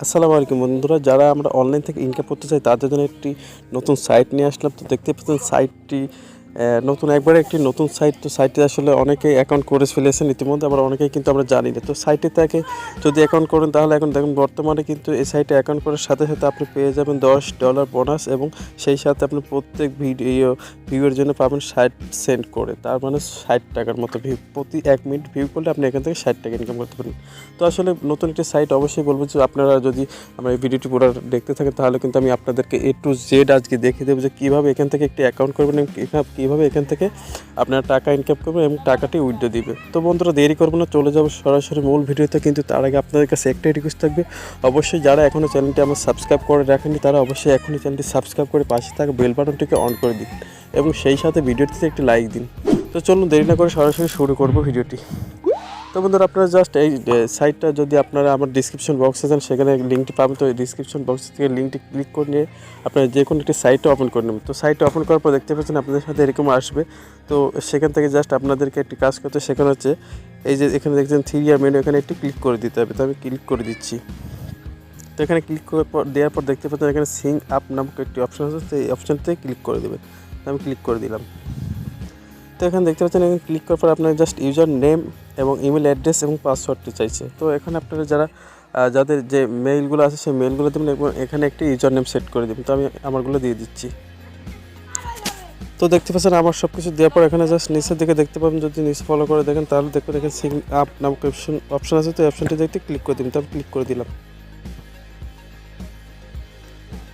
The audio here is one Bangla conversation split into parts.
আসসালামু আলাইকুম বন্ধুরা, যারা আমরা অনলাইন থেকে ইনকাম করতে চাই তাদের জন্য একটি নতুন সাইট নিয়ে আসলাম। তো দেখতে পাচ্ছেন সাইটটি নতুন সাইট। তো সাইটে আসলে অনেকেই অ্যাকাউন্ট করে ফেলেছেন ইতিমধ্যে, আবার অনেকেই কিন্তু আমরা জানি না। তো সাইটে তাকে যদি অ্যাকাউন্ট করেন তাহলে এখন দেখুন বর্তমানে কিন্তু এই সাইটে অ্যাকাউন্ট করার সাথে সাথে আপনি পেয়ে যাবেন $10 বোনাস, এবং সেই সাথে আপনি প্রত্যেক ভিউয়ের জন্য পাবেন 60 সেন্ট করে, তার মানে 60 টাকার মতো ভিউ। প্রতি 1 মিনিট ভিউ করলে আপনি এখান থেকে 60 টাকা ইনকাম করতে পারেন। তো আসলে নতুন একটি সাইট, অবশ্যই বলবো যে আপনারা যদি আমার এই ভিডিওটি পুরো দেখতে থাকেন তাহলে কিন্তু আমি আপনাদেরকে A to Z আজকে দেখিয়ে দেবো যে কীভাবে এখান থেকে একটি অ্যাকাউন্ট করবেন এবং কীভাবে এখান থেকে আপনারা টাকা ইনকাম করবেন এবং টাকাটি উইথড্র দিবে। তো বন্ধুরা দেরি করবো না, চলে যাবো সরাসরি মূল ভিডিওতে। কিন্তু তার আগে আপনাদের কাছে একটাই রিকোয়েস্ট থাকবে, অবশ্যই যারা এখনও চ্যানেলটি আমার সাবস্ক্রাইব করে রাখেননি তারা অবশ্যই এখনই চ্যানেলটি সাবস্ক্রাইব করে পাশে থাকা বেল বাটনটিকে অন করে দিন এবং সেই সাথে ভিডিওটিতে একটি লাইক দিন। তো চলুন দেরি না করে সরাসরি শুরু করবো ভিডিওটি। তো বন্ধুরা আপনারা জাস্ট এই সাইটটা যদি আপনারা আমার ডিসক্রিপশন বক্সে যান সেখানে লিঙ্কটি পাবেন। তো এই ডিসক্রিপশন বক্স থেকে লিঙ্কটি ক্লিক করে নিয়ে আপনারা যে কোনো একটি সাইটটা ওপেন করে নেবেন। তো সাইটটা ওপেন করার পর দেখতে পাচ্ছেন আপনাদের সাথে এরকম আসবে। তো সেখান থেকে জাস্ট আপনাদেরকে একটি কাজ করতে, সেখানে হচ্ছে এই যে এখানে দেখছেন 3 ইয়ার মেনু, এখানে একটি ক্লিক করে দিতে হবে। তো আমি ক্লিক করে দিচ্ছি। তো এখানে ক্লিক দেওয়ার পর দেখতে পাচ্ছেন এখানে সিং আপ নামক একটি অপশন আছে, তো এই অপশানটাতে ক্লিক করে দেবেন। আমি ক্লিক করে দিলাম। তো এখানে দেখতে পাচ্ছেন এখানে ক্লিক করার পর আপনার জাস্ট ইউজার নেম এবং ইমেল অ্যাড্রেস এবং পাসওয়ার্ডটি চাইছে। তো এখানে আপনারা যাদের যে মেইলগুলো আছে সেই মেইলগুলো দেবেন এবং এখানে একটি ইউজার নেম সেট করে দেবেন। তো আমি আমারগুলো দিয়ে দিচ্ছি। তো দেখতে পাচ্ছেন আমার সব কিছু দেওয়ার পর এখানে জাস্ট নিচের দিকে দেখতে পাবেন, যদি নিচে ফলো করে দেখেন তাহলে দেখবেন এখানে সিং আপ নামক অপশন আছে। তো এই অপশনটি দেখতে ক্লিক করে দিন। তো আমি ক্লিক করে দিলাম।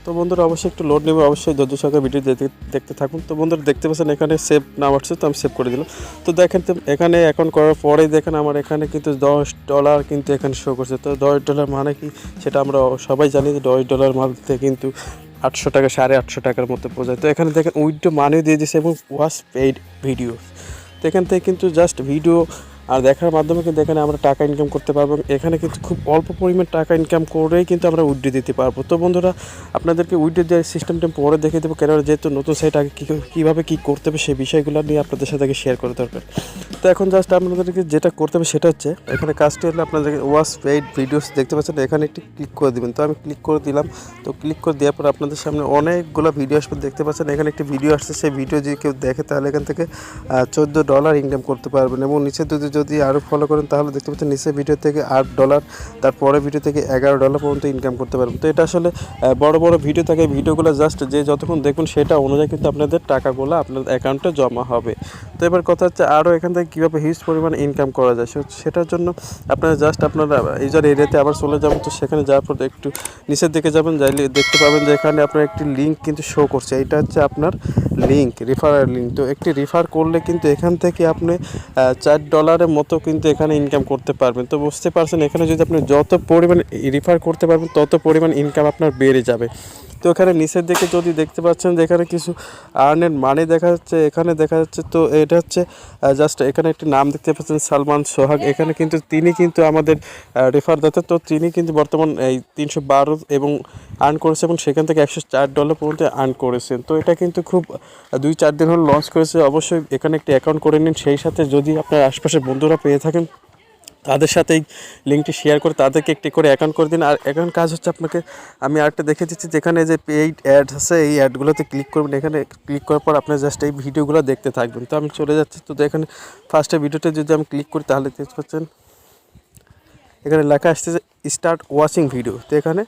তো বন্ধুরা অবশ্যই একটু লোড নেবে, অবশ্যই ধৈর্য সহকারে ভিডিও দেখতে থাকুন। তো বন্ধুরা দেখতে পাচ্ছেন এখানে সেভ নাম আসছে, তো আমি সেভ করে দিলাম। তো দেখেন তো এখানে অ্যাকাউন্ট করার পরেই দেখেন আমার এখানে কিন্তু $10 কিন্তু এখানে শো করছে। তো $10 মানে কি সেটা আমরা সবাই জানি যে $10 মানতে কিন্তু 800 টাকা, 850 টাকার মতো বোঝায়। তো এখানে দেখেন উইথড্র মানিও দিয়ে দিয়েছে এবং ওয়াচ পেইড ভিডিও। তো এখান থেকে কিন্তু জাস্ট ভিডিও আর দেখার মাধ্যমে কিন্তু এখানে আমরা টাকা ইনকাম করতে পারবো। এখানে কিন্তু খুব অল্প পরিমাণ টাকা ইনকাম করেই কিন্তু আমরা উইথড্র দিতে পারবো। তো বন্ধুরা আপনাদেরকে উইথড্র দেওয়ার সিস্টেমটা পরে দেখে দেবো, কেন যেহেতু নতুন সাইট আগে কীভাবে কী করতে হবে সেই বিষয়গুলো নিয়ে আপনাদের সাথে আগে শেয়ার করা দরকার। তো এখন জাস্ট আপনাদেরকে যেটা করতে হবে সেটা হচ্ছে এখানে কাজটি হলে আপনাদেরকে ওয়াচ পেইড ভিডিওস দেখতে পাচ্ছেন, এখানে একটি ক্লিক করে দেবেন। তো আমি ক্লিক করে দিলাম। তো ক্লিক করে দেওয়ার পর আপনাদের সামনে অনেকগুলো ভিডিও আসবে, দেখতে পাচ্ছেন এখানে একটি ভিডিও আসছে। সেই ভিডিও যদি কেউ দেখে তাহলে এখান থেকে $14 ইনকাম করতে পারবেন। এবং নিচে যদি আরও ফলো করেন তাহলে দেখতে পাচ্ছেন নিচে ভিডিও থেকে $8, তারপরে ভিডিও থেকে $11 পর্যন্ত ইনকাম করতে পারবেন। তো এটা আসলে বড় বড় ভিডিও থাকে, ভিডিওগুলো জাস্ট যে যতক্ষণ দেখুন সেটা অনুযায়ী কিন্তু আপনাদের টাকাগুলো আপনার অ্যাকাউন্টে জমা হবে। তো এবার কথা হচ্ছে আরও এখান থেকে কীভাবে হিউজ পরিমাণ ইনকাম করা যায়, সেটার জন্য আপনারা জাস্ট আপনারা ইউজার এরিয়াতে আবার চলে যাবেন। তো সেখানে যাওয়ার পর একটু নিচের দিকে যাবেন, যাইলে দেখতে পাবেন যে এখানে আপনার একটি লিঙ্ক কিন্তু শো করছে। এটা হচ্ছে আপনার লিঙ্ক, রেফারেল লিঙ্ক। তো একটি রেফার করলে কিন্তু এখান থেকে আপনি $4 মতো কিন্তু এখানে ইনকাম করতে পারবেন। তো বুঝতে পারছেন এখানে যদি আপনি যত পরিমাণ রেফার করতে পারবেন তত পরিমাণ ইনকাম আপনার বেড়ে যাবে। তো এখানে নিচের দিকে যদি দেখতে পাচ্ছেন যে এখানে কিছু আর্নের মানি দেখা যাচ্ছে, এখানে দেখা যাচ্ছে। তো এটা হচ্ছে জাস্ট এখানে একটি নাম দেখতে পাচ্ছেন সালমান সোহাগ। এখানে কিন্তু তিনি কিন্তু আমাদের রেফার দাতা। তো তিনি কিন্তু বর্তমান এই 312 এবং আর্ন করেছে এবং সেখান থেকে $104 পর্যন্ত আর্ন করেছেন। তো এটা কিন্তু খুব 2-4 দিন হলো লঞ্চ করেছে। অবশ্যই এখানে একটি অ্যাকাউন্ট করে নিন, সেই সাথে যদি আপনার আশপাশের বন্ধুরা পেয়ে থাকেন তাদের সাথে এই লিঙ্কটি শেয়ার করে তাদেরকে একটি করে অ্যাকাউন্ট করে দিন। আর এখন কাজ হচ্ছে আপনাকে আমি আরেকটা দেখে দিচ্ছি, যেখানে যে পেইড অ্যাডস আছে এই অ্যাডগুলোতে ক্লিক করবেন। এখানে ক্লিক করার পর আপনার জাস্ট এই ভিডিওগুলো দেখতে থাকবেন। তো আমি চলে যাচ্ছি। তো এখানে ফার্স্টে ভিডিওতে যদি আমি ক্লিক করি তাহলে দেখতে পাচ্ছেন এখানে লেখা আসছে স্টার্ট ওয়াচিং ভিডিও। তো এখানে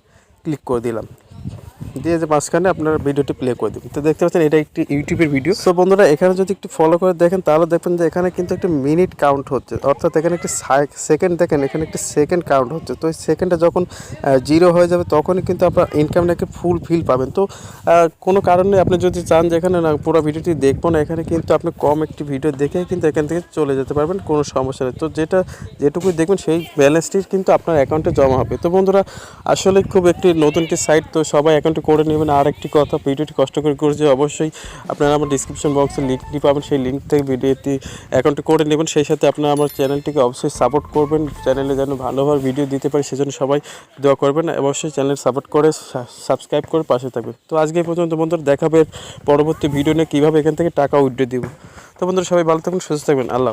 ক্লিক করে দিলাম, দিয়ে যে মাঝখানে আপনার ভিডিওটি প্লে করে দেবেন। তো দেখতে পাচ্ছেন এটা একটি ইউটিউবের ভিডিও। সো বন্ধুরা এখানে যদি একটু ফলো করে দেখেন তাহলে দেখবেন যে এখানে কিন্তু একটা মিনিট কাউন্ট হচ্ছে, অর্থাৎ এখানে একটি সেকেন্ড দেখেন, এখানে একটি সেকেন্ড কাউন্ট হচ্ছে। তো এই সেকেন্ডটা যখন 0 হয়ে যাবে তখনই কিন্তু আপনার ইনকামটাকে ফুল ফিল পাবেন। তো কোনো কারণে আপনি যদি চান যে এখানে না পুরো ভিডিওটি দেখবো না, এখানে কিন্তু আপনি কম একটি ভিডিও দেখে কিন্তু এখান থেকে চলে যেতে পারবেন, কোনো সমস্যা নেই। তো যেটুকুই দেখবেন সেই ব্যালেন্সটি কিন্তু আপনার অ্যাকাউন্টে জমা হবে। তো বন্ধুরা আসলে খুব একটি নতুন একটি সাইট, তো সবাই অ্যাকাউন্টে করে নেবেন। আর একটি কথা, ভিডিওটি কষ্ট করে করেছে অবশ্যই আপনারা আমার ডিসক্রিপশন বক্সে লিঙ্কটি পাবেন, সেই লিঙ্ক থেকে ভিডিওটি অ্যাকাউন্টে করে নেবেন। সেই সাথে আপনারা আমার চ্যানেলটিকে অবশ্যই সাপোর্ট করবেন, চ্যানেলে যেন ভালোভাবে ভিডিও দিতে পারি সেজন্য সবাই দোয়া করবেন। অবশ্যই চ্যানেল সাপোর্ট করে সাবস্ক্রাইব করে পাশে থাকবেন। তো আজকে এই পর্যন্ত বন্ধুরা, দেখাবে পরবর্তী ভিডিও নিয়ে কীভাবে এখান থেকে টাকা উইথড্র দিব। তো বন্ধুরা সবাই ভালো থাকবেন, সুস্থ থাকবেন। আল্লাহ।